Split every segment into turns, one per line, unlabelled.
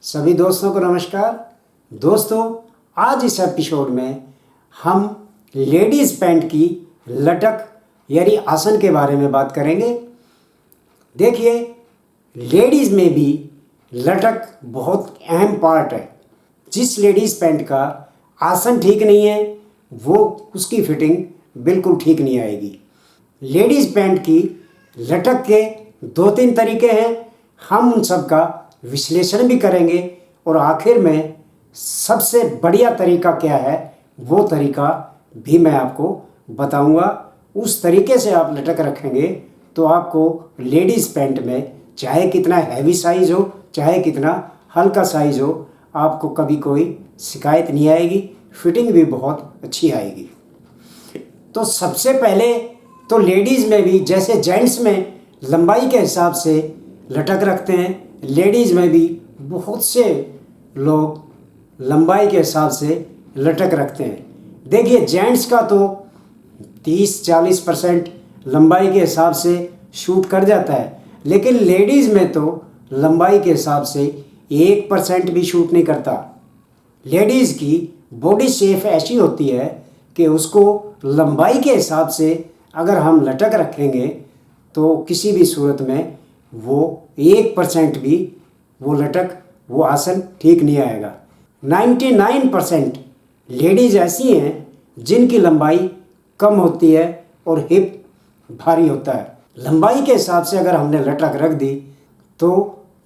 सभी दोस्तों को नमस्कार। दोस्तों, आज इस एपिसोड में हम लेडीज़ पैंट की लटक यानी आसन के बारे में बात करेंगे। देखिए, लेडीज़ में भी लटक बहुत अहम पार्ट है। जिस लेडीज़ पैंट का आसन ठीक नहीं है वो उसकी फिटिंग बिल्कुल ठीक नहीं आएगी। लेडीज़ पैंट की लटक के 2-3 तरीके हैं, हम उन सब का विश्लेषण भी करेंगे और आखिर में सबसे बढ़िया तरीका क्या है वो तरीका भी मैं आपको बताऊंगा। उस तरीके से आप लटक रखेंगे तो आपको लेडीज़ पैंट में चाहे कितना हैवी साइज़ हो चाहे कितना हल्का साइज़ हो, आपको कभी कोई शिकायत नहीं आएगी, फिटिंग भी बहुत अच्छी आएगी। तो सबसे पहले तो लेडीज़ में भी जैसे जेंट्स में लंबाई के हिसाब से लटक रखते हैं, लेडीज़ में भी बहुत से लोग लंबाई के हिसाब से लटक रखते हैं। देखिए, जेंट्स का तो 30-40% लंबाई के हिसाब से शूट कर जाता है, लेकिन लेडीज़ में तो लंबाई के हिसाब से 1% भी शूट नहीं करता। लेडीज़ की बॉडी शेप ऐसी होती है कि उसको लंबाई के हिसाब से अगर हम लटक रखेंगे तो किसी भी सूरत में वो 1% भी वो लटक वो आसन ठीक नहीं आएगा। 99% लेडीज़ ऐसी हैं जिनकी लंबाई कम होती है और हिप भारी होता है। लंबाई के हिसाब से अगर हमने लटक रख दी तो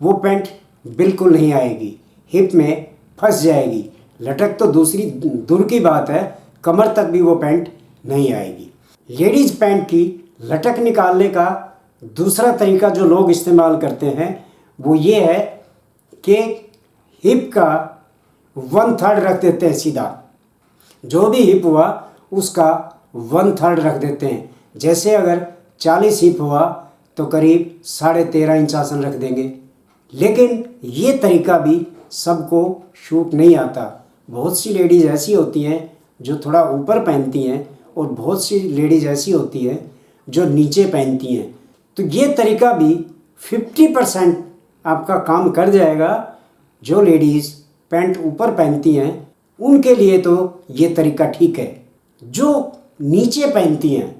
वो पैंट बिल्कुल नहीं आएगी, हिप में फंस जाएगी। लटक तो दूसरी दूर की बात है, कमर तक भी वो पैंट नहीं आएगी। लेडीज़ पैंट की लटक निकालने का दूसरा तरीका जो लोग इस्तेमाल करते हैं वो ये है कि हिप का 1/3 रख देते हैं सीधा। जो भी हिप हुआ उसका 1/3 रख देते हैं। जैसे अगर 40 हिप हुआ तो करीब 13.5 इंच आसन रख देंगे। लेकिन ये तरीका भी सबको शूट नहीं आता। बहुत सी लेडीज़ ऐसी होती हैं जो थोड़ा ऊपर पहनती हैं और बहुत सी लेडीज़ ऐसी होती हैं जो नीचे पहनती हैं। तो ये तरीका भी 50% आपका काम कर जाएगा। जो लेडीज़ पैंट ऊपर पहनती हैं उनके लिए तो ये तरीका ठीक है। जो नीचे पहनती हैं,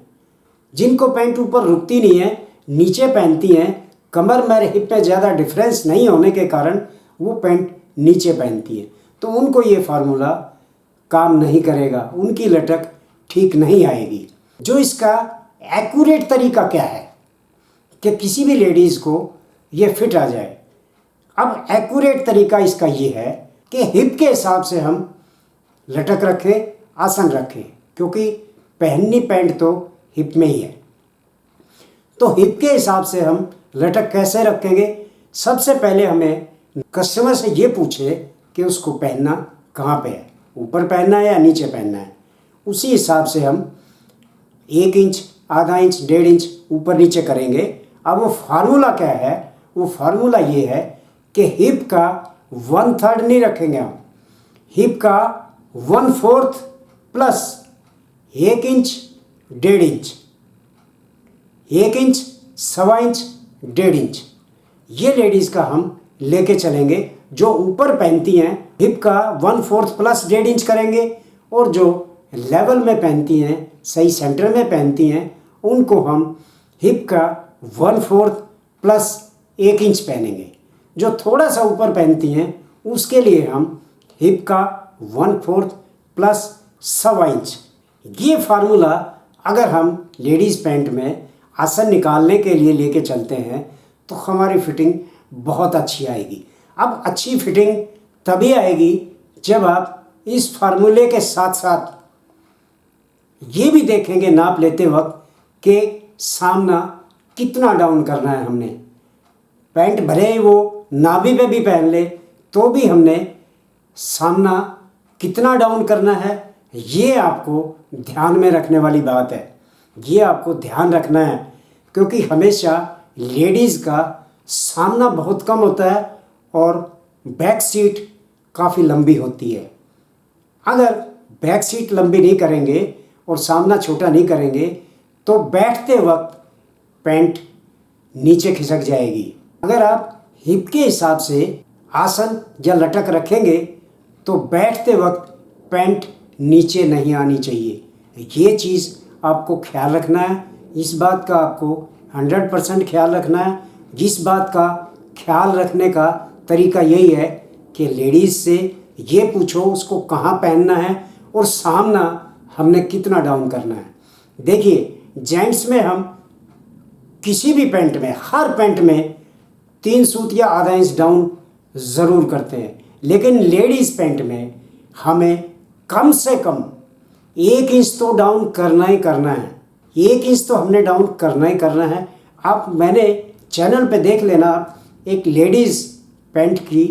जिनको पैंट ऊपर रुकती नहीं है, नीचे पहनती हैं, कमर में हिप में ज़्यादा डिफरेंस नहीं होने के कारण वो पैंट नीचे पहनती है, तो उनको ये फार्मूला काम नहीं करेगा, उनकी लटक ठीक नहीं आएगी। जो इसका एक्यूरेट तरीका क्या है कि किसी भी लेडीज़ को ये फिट आ जाए। अब एक्यूरेट तरीका इसका ये है कि हिप के हिसाब से हम लटक रखें, आसन रखें, क्योंकि पहननी पैंट तो हिप में ही है। तो हिप के हिसाब से हम लटक कैसे रखेंगे? सबसे पहले हमें कस्टमर से ये पूछे कि उसको पहनना कहाँ पे है, ऊपर पहनना है या नीचे पहनना है। उसी हिसाब से हम 1 इंच, आधा इंच, 1.5 इंच ऊपर नीचे करेंगे। अब वो फार्मूला क्या है? वो फार्मूला ये है कि हिप का 1/3 नहीं रखेंगे हम, हिप का 1/4 plus 1 inch, 1.5 inch, 1 inch, 1.25 inch, 1.5 inch, ये लेडीज़ का हम लेके चलेंगे। जो ऊपर पहनती हैं हिप का 1/4 प्लस 1.5 इंच करेंगे, और जो लेवल में पहनती हैं, सही सेंटर में पहनती हैं, उनको हम हिप का 1/4 प्लस 1 इंच पहनेंगे। जो थोड़ा सा ऊपर पहनती हैं उसके लिए हम हिप का 1/4 प्लस 1.25 इंच। ये फार्मूला अगर हम लेडीज़ पैंट में आसन निकालने के लिए लेके चलते हैं तो हमारी फिटिंग बहुत अच्छी आएगी। अब अच्छी फिटिंग तभी आएगी जब आप इस फार्मूले के साथ साथ ये भी देखेंगे नाप लेते वक्त कि सामना कितना डाउन करना है हमने। पैंट भले ही वो नाभि पे भी पहन ले तो भी हमने सामना कितना डाउन करना है, ये आपको ध्यान में रखने वाली बात है। ये आपको ध्यान रखना है, क्योंकि हमेशा लेडीज़ का सामना बहुत कम होता है और बैक सीट काफ़ी लंबी होती है। अगर बैक सीट लंबी नहीं करेंगे और सामना छोटा नहीं करेंगे तो बैठते वक्त पैंट नीचे खिसक जाएगी। अगर आप हिप के हिसाब से आसन या लटक रखेंगे तो बैठते वक्त पैंट नीचे नहीं आनी चाहिए। ये चीज़ आपको ख्याल रखना है। इस बात का आपको 100% ख्याल रखना है। जिस बात का ख्याल रखने का तरीका यही है कि लेडीज़ से ये पूछो उसको कहाँ पहनना है और सामना हमने कितना डाउन करना है। देखिए, जेंट्स में हम किसी भी पैंट में, हर पैंट में 3 सूत या आधा इंच डाउन ज़रूर करते हैं, लेकिन लेडीज़ पैंट में हमें कम से कम 1 इंच तो डाउन करना ही करना है। 1 इंच तो हमने डाउन करना ही करना है। आप मैंने चैनल पे देख लेना, एक लेडीज़ पैंट की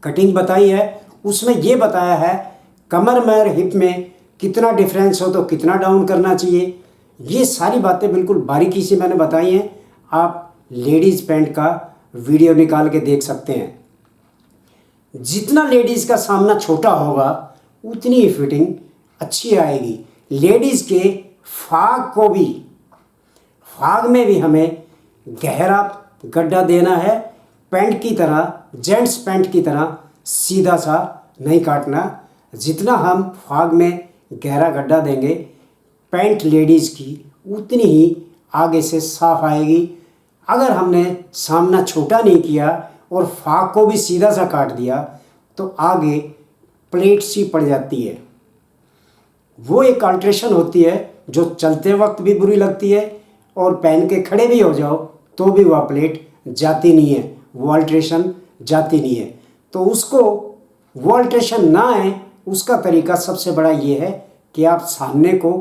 कटिंग बताई है, उसमें ये बताया है कमर में और हिप में कितना डिफरेंस हो तो कितना डाउन करना चाहिए। ये सारी बातें बिल्कुल बारीकी से मैंने बताई हैं। आप लेडीज़ पैंट का वीडियो निकाल के देख सकते हैं। जितना लेडीज़ का सामना छोटा होगा उतनी ही फिटिंग अच्छी आएगी। लेडीज़ के फाग में भी हमें गहरा गड्ढा देना है। पैंट की तरह, जेंट्स पैंट की तरह सीधा सा नहीं काटना। जितना हम फाग में गहरा गड्ढा देंगे पैंट लेडीज़ की उतनी ही आगे से साफ आएगी। अगर हमने सामना छोटा नहीं किया और फाग को भी सीधा सा काट दिया तो आगे प्लेट सी पड़ जाती है। वो एक अल्ट्रेशन होती है जो चलते वक्त भी बुरी लगती है और पहन के खड़े भी हो जाओ तो भी वह प्लेट जाती नहीं है, वो अल्ट्रेशन जाती नहीं है। तो उसको वो अल्ट्रेशन ना आए उसका तरीका सबसे बड़ा ये है कि आप सामने को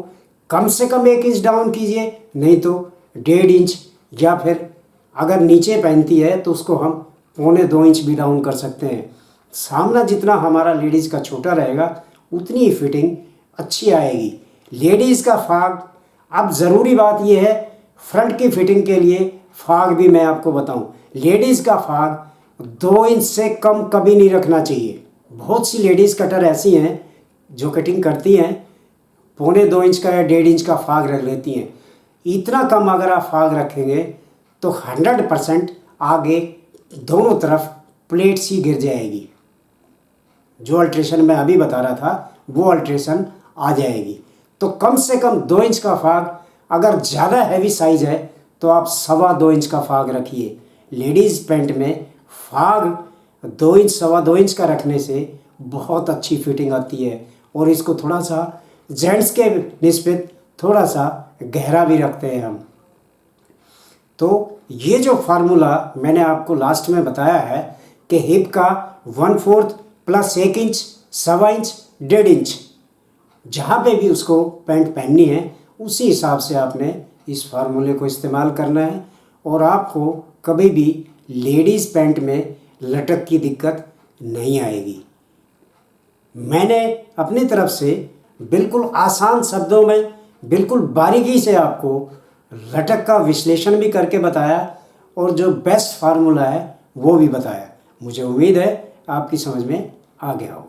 कम से कम 1 इंच डाउन कीजिए, नहीं तो 1.5 इंच, या फिर अगर नीचे पहनती है तो उसको हम 1.25 इंच भी डाउन कर सकते हैं। सामना जितना हमारा लेडीज़ का छोटा रहेगा उतनी ही फिटिंग अच्छी आएगी। लेडीज़ का फाग, अब ज़रूरी बात यह है फ्रंट की फिटिंग के लिए फाग भी मैं आपको बताऊं, लेडीज़ का फाग 2 इंच से कम कभी नहीं रखना चाहिए। बहुत सी लेडीज़ कटर ऐसी हैं जो कटिंग करती हैं 1.25 इंच का या 1.5 इंच का फाग रख लेती हैं। इतना कम अगर आप फाग रखेंगे तो 100% आगे दोनों तरफ प्लेट सी गिर जाएगी। जो अल्ट्रेशन मैं अभी बता रहा था वो अल्ट्रेशन आ जाएगी। तो कम से कम 2 इंच का फाग, अगर ज़्यादा हैवी साइज़ है तो आप 2.25 इंच का फाग रखिए। लेडीज़ पैंट में फाग 2 इंच 2.25 इंच का रखने से बहुत अच्छी फिटिंग आती है और इसको थोड़ा सा जेंट्स के निस्बत थोड़ा सा गहरा भी रखते हैं हम। तो ये जो फार्मूला मैंने आपको लास्ट में बताया है कि हिप का 1/4 प्लस 1 इंच, 2.25 इंच, 1.5 इंच, जहाँ पे भी उसको पैंट पहननी है उसी हिसाब से आपने इस फार्मूले को इस्तेमाल करना है और आपको कभी भी लेडीज़ पैंट में लटक की दिक्कत नहीं आएगी। मैंने अपनी तरफ से बिल्कुल आसान शब्दों में, बिल्कुल बारीकी से आपको लटक का विश्लेषण भी करके बताया और जो बेस्ट फार्मूला है वो भी बताया। मुझे उम्मीद है आपकी समझ में आ गया हो।